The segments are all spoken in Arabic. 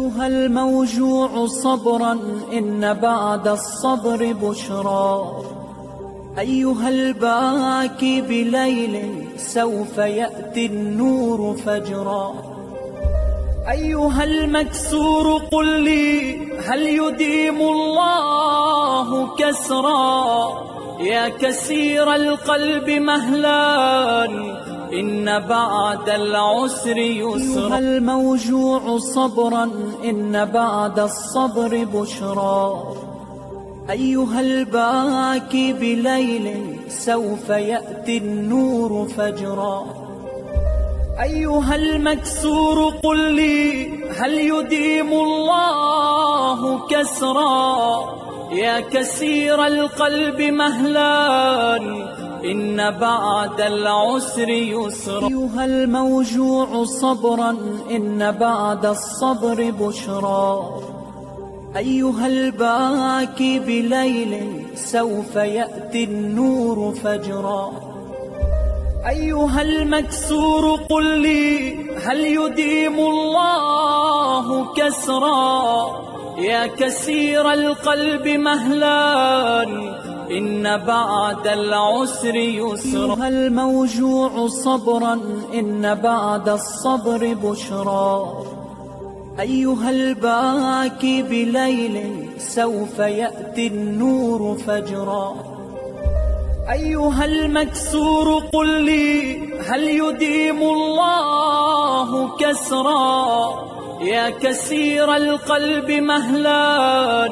أيها الموجوع صبرا إن بعد الصبر بشرى. أيها الباكي بليل سوف يأتي النور فجرا. أيها المكسور قل لي هل يديم الله كسرا. يا كسير القلب مهلا إن بعد العسر يسرا. أيها الموجوع صبرا إن بعد الصبر بشرى. أيها الباكي بليل سوف يأتي النور فجرا. أيها المكسور قل لي هل يديم الله كسرا. يا كسير القلب مهلا إن بعد العسر يسرا. أيها الموجوع صبرا إن بعد الصبر بشرى. أيها الباكي بليل سوف يأتي النور فجرا. أيها المكسور قل لي هل يديم الله كسرا. يا كسير القلب مهلا إن بعد العسر يسرا. أيها الموجوع صبرا إن بعد الصبر بشرى. أيها الباكي بليل سوف يأتي النور فجرا. أيها المكسور قل لي هل يديم الله كسرا. يا كسير القلب مهلا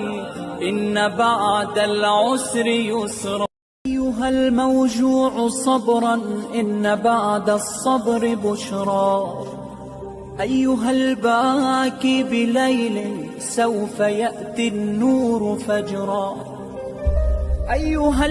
إن بعد العسر يسرا. أيها الموجوع صبرا إن بعد الصبر بشرى. أيها الباكي بليل سوف يأتي النور فجرا. أيها